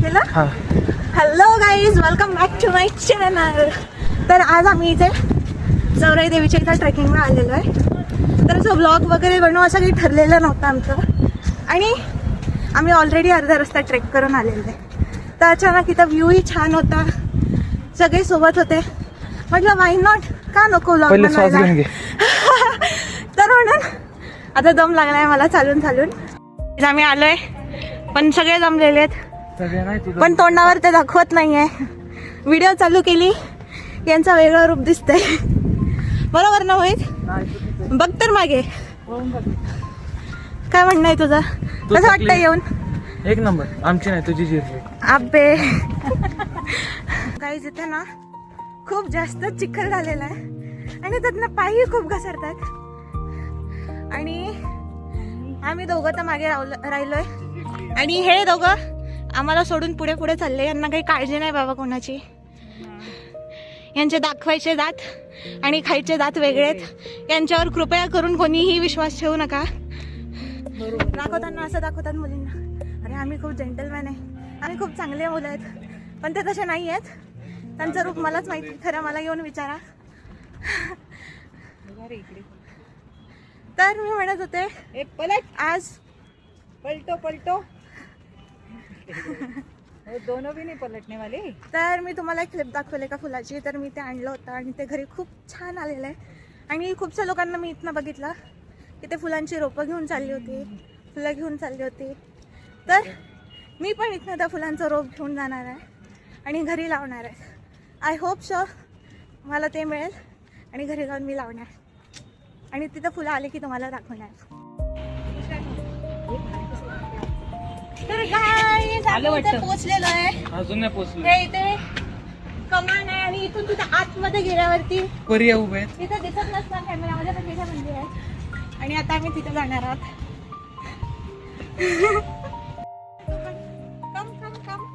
केलं. Hello guys, welcome back to my channel. तर आज आम्ही इथे चौराई देवीच्या इथं ट्रेकिंगला आलेलो आहे. तर असं ब्लॉग वगैरे बनवू असं काही ठरलेलं नव्हतं आमचं, आणि आम्ही ऑलरेडी अर्धा रस्ता ट्रेक करून आलेलो आहे. तर अचानक इथं व्ह्यूही छान होता, सगळे सोबत होते. म्हटलं वाय नॉट, का नको ब्लॉग बनवायला. तर म्हणून आता दम लागलाय मला चालून चालून. आम्ही आलोय, पण सगळे जमलेले आहेत, पण तोंडावर ते दाखवत नाहीये. व्हिडिओ चालू केली यांचं वेगळं रूप दिसतंय. बरोबर ना मोहित? बघ तर मागे. काय म्हणणं आहे तुझं? कसं वाटतं येऊन? एक नंबर. आमची नाही, तुझी जिरली. आबे गाईज, इथे ना खूप जास्त चिखल झालेला आहे, आणि त्यातनं पायही खूप घसरतात. आणि आम्ही दोघं तर मागे राहिलोय, आणि हे दोघं आम्हाला सोडून पुढे पुढे चालले. यांना काही काळजी नाही बाबा कोणाची. यांचे दाखवायचे दात आणि खायचे दात वेगळेत. यांच्यावर कृपया करून कोणीही विश्वास ठेवू नका. दाखवताना असं दाखवतात मुलींना, अरे आम्ही खूप जेंटलमॅन आहे, आम्ही खूप चांगले मुलं आहेत, पण ते तसे नाही आहेत. त्यांचं रूप मलाच माहिती. खरं मला येऊन विचारा. तर मी म्हणत होते, आज पलटो दोनों भी नहीं पलटने वाले. तर मी तुम्हाला एक क्लिप दाखवले का फुलाची. तर मी ते आणलं होतं आणि ते घरी खूप छान आलेलं आहे. आणि खूपशा लोकांना मी इथनं बघितलं की ते फुलांची रोपं घेऊन चालली होती, फुलं घेऊन चालली होती. तर मी पण इथनं त्या फुलांचं रोप घेऊन जाणार आहे आणि घरी लावणार आहे. आय होप सो मला ते मिळेल, आणि घरी जाऊन मी लावणार, आणि तिथं फुलं आले की तुम्हाला दाखवणार. तर गाईज, आम्ही इथे पोहोचलेलो आहे. अजून नाही पोहोचलो. हे इथे कमान आहे, आणि इथून तिथं आतमध्ये गेल्यावरती पर्या उभे आहेत. तिथं दिसत नसणार कॅमेरामध्ये, पण तिथे मंदिर आहे. आणि आता आम्ही तिथे जाणार आहोत. कम कम कम.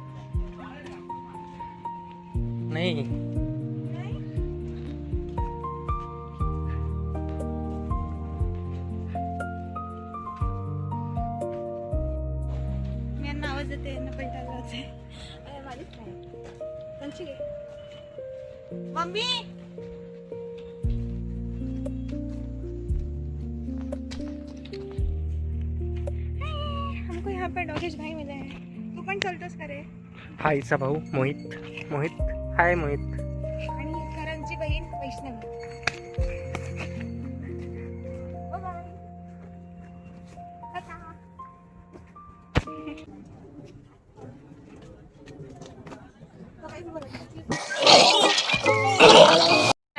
नाही, मी यांना आवाज देते, यांना पलटायला लावते. माझीच नाही त्यांची घे. मम्मी, हमको यहाँ पे डॉगेश भाई मिले हैं. तू पण चलतोस का रे? हायचा भाऊ मोहित. मोहित हाय. मोहित आणि करणची बहीण वैष्णवी.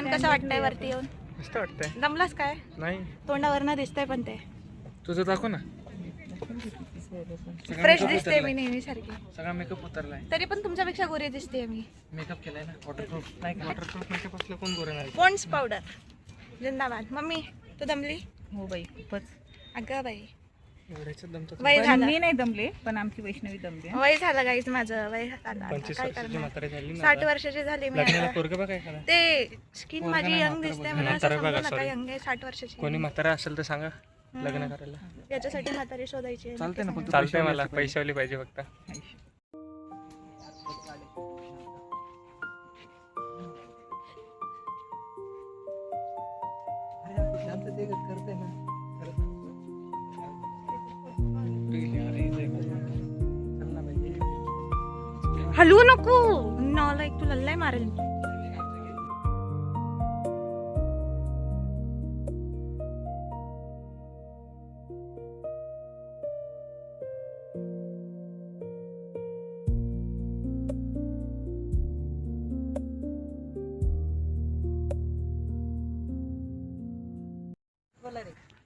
कसं वाटतंय वरती येऊन? मस्त वाटतंय. दमलास काय? नाही, तोंडावरनं दिसतंय, पण ते तुझं दाखव ना. फ्रेश दिसते मी नेहमी सारखी. सगळा मेकअप उतरलाय. तरी पण तुमच्यापेक्षा गोरी दिसते मी. मेकअप केलाय ना, वॉटरप्रूफ. नाही, वॉटरप्रूफ मेकअप असलं कोण गोरे नाही. पॉन्ड्स पावडर जिंदाबाद. मम्मी, तू दमली? हो बाई, खूपच. अगं बाई, एवढ्याच्यात दमतो. वय झालं. मी नाही दमले, पण आमची वैष्णवी दमली. वय झालं गाईज, माझं वय झालं. 25 काय वर्षाची करणार? म्हातारी झाली ना. 60 वर्षाची झाली मी लग्नाला आता. पोरगं बघ काय करा. ते स्किन माझी यंग दिसते, मला असं म्हातारा बघा, समजू नका sorry. यंग आहे. 60 वर्षाची. कोणी म्हातारा असेल तर सांगा लग्न करायला. याच्यासाठी म्हातारी शोधायची. चालतंय ना, पण चालतंय. मला पैशावाली पाहिजे फक्त. हलवू नको, नॉला एक तू लल्लाय मारेल.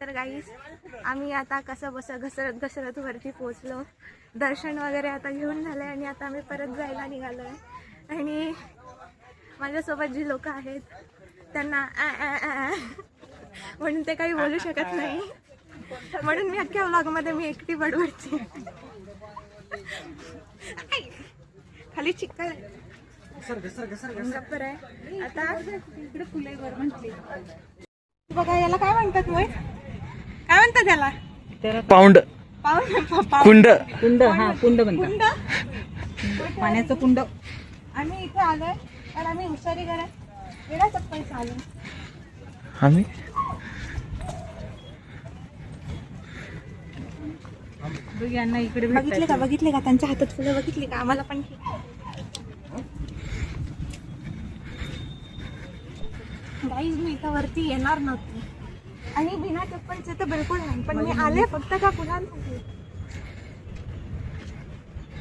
तर गाईस, आम्ही आता कसं बस घसरत घसरत वरती पोहोचलो. दर्शन वगैरे आता घेऊन झालंय, आणि आता आम्ही परत जायला निघालोय. आणि माझ्यासोबत जी लोक आहेत त्यांना म्हणून ते काही बोलू शकत नाही, म्हणून मी अख्ख्या व्लॉगमध्ये मी एकटी बडबडते. खाली चिक्कल गप्पर आहे. आता इकडे फुले वर म्हटली बघा, याला काय म्हणतात मोय? काय म्हणतात याला? पाऊंड. पाऊंड. कुंड. कुंड, हा कुंड म्हणतात. कुंड. पाण्याचं कुंड. आम्ही इथे आलोय पण आम्ही हुशारी करत वेळा चप्पल चालू. आम्ही बघ यांना इकडे बघितले का त्यांच्या हातात फुलं बघितली का? आम्हाला पण गाईज मी इथं वरती येणार नव्हती आणि बिना चप्पलचे तर बिलकुल नाही, पण मी आले फक्त का फुलांसाठी.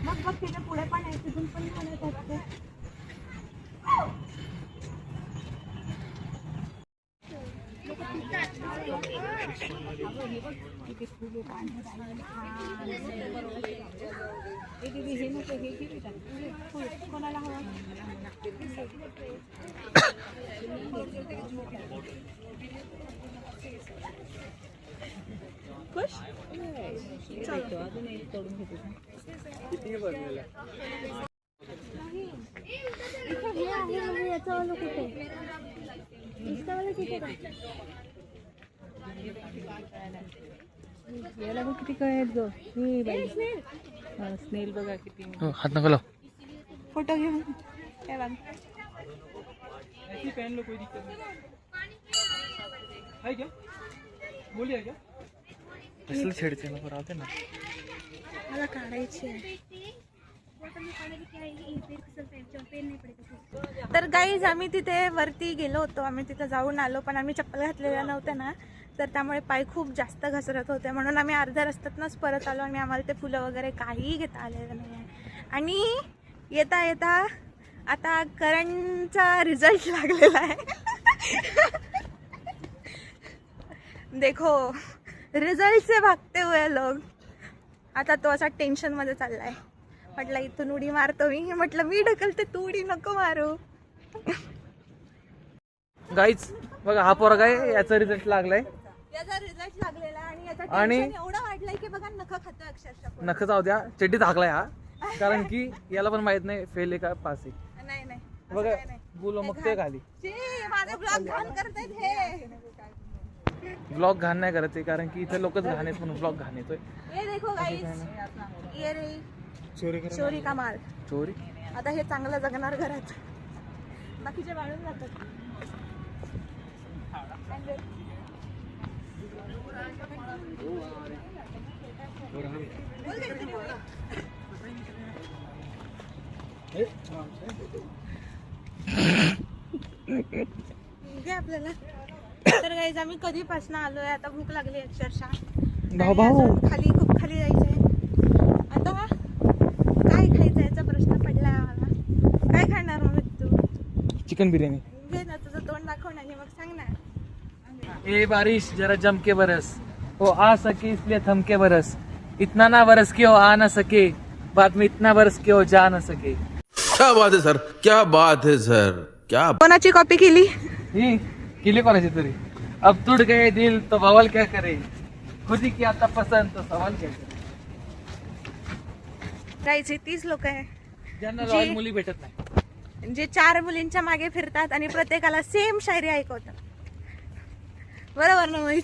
बघ तिथे पुढे पण आहे, तिथून पण म्हणत असते. कोणाला हवं? खुश? अजून एक तोडून घेतो. इथे हे आहे म्हणजे याचं कुठे? इंस्टावाला किती आहे? याला बघ किती काय आहेत गं. हे बाई स्नेल बघा किती. हात नका लाव. फोटो घेऊन हे बघ. पहन लो, कोई दिक्कत नहीं है क्या? बोलिए क्या? असलं छेडते नको राहते ना. मला काढायची आहे. तर गाईज आम्ही तिथे वरती गेलो होतो, आम्ही तिथे जाऊन आलो, पण आम्ही चप्पल घातलेल्या नव्हत्या ना, तर त्यामुळे पाय खूप जास्त घसरत होते, म्हणून आम्ही अर्ध्या रस्त्यातनंच परत आलो आणि आम्हाला ते फुलं वगैरे काहीही घेता आलेलं नाही आहे. आणि येता येता आता करणचा रिझल्ट लागलेला आहे. देखो रिझल्ट से भागते हुए लोग. आता तो असा टेन्शनमध्ये चाललाय. म्हटलं इथून उडी मारतो मी, म्हटलं मी ढकलते तू उडी नको मारू. गाईच बघा, हा पोरगा आहे, याचा रिझल्ट लागलाय. याचा रिझल्ट लागलेला आणि याचा आणि टेन्शन एवढं वाढलंय की बघा नखं खातं अक्षरशः. नख जाऊ द्या, चड्डी धाकलाय हा, कारण की याला पण माहित नाही फेल आहे का पास आहे. नाही नाही असं बघा काही नाही. बोलो मग ते खाली छी, माझे ब्लॉग घाण करतायत हे. ब्लॉग घाण नाही करत आहे, कारण की इथे लोकच घाण आहेत म्हणून ब्लॉग घाण येतोय. ये देखो गाईस, ये रे चोरी का माल. चोरी आता हे चांगलं जगणार घरात, बाकीचे वाळून जातात. घे आपल्याला. तर गाईज आम्ही कधीपासून आलोय, आता भूक लागली अक्षरशः. आणि अजून खाली खूप खाली जायचंय. आता काय खायचं याचा प्रश्न पडलाय आम्हाला. काय खाणार मग तू? चिकन बिर्याणी. घे ना, तुझं तोंड दाखव ना आणि मग सांग ना. ए बारिश जरा जम के बरस, वो आ सके इसलिए थम के बरस, इतना ना बरस के वो आ ना सके, बाद में इतना बरस के वो जा ना सके. क्या बात है सर, क्या बात है सर, क्या. कोणाची कॉपी केली? ही केली कोणाची तरी. अब टूट गए दिल तो बवाल क्या करे, खुद ही किया था पसंद तो सवाल क्या करे. गाईचे 30 लोक आहे ज्यांना जी- लॉयल मुली भेटत नाही. जे 4 मुलींच्या मागे फिरतात आणि प्रत्येकाला सेम शायरी ऐकवतात. बरोबर ना मोहित?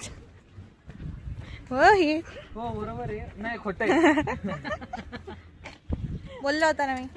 हो ही हो बरोबर आहे, नाही खोटं आहे. बोललो होता ना मी.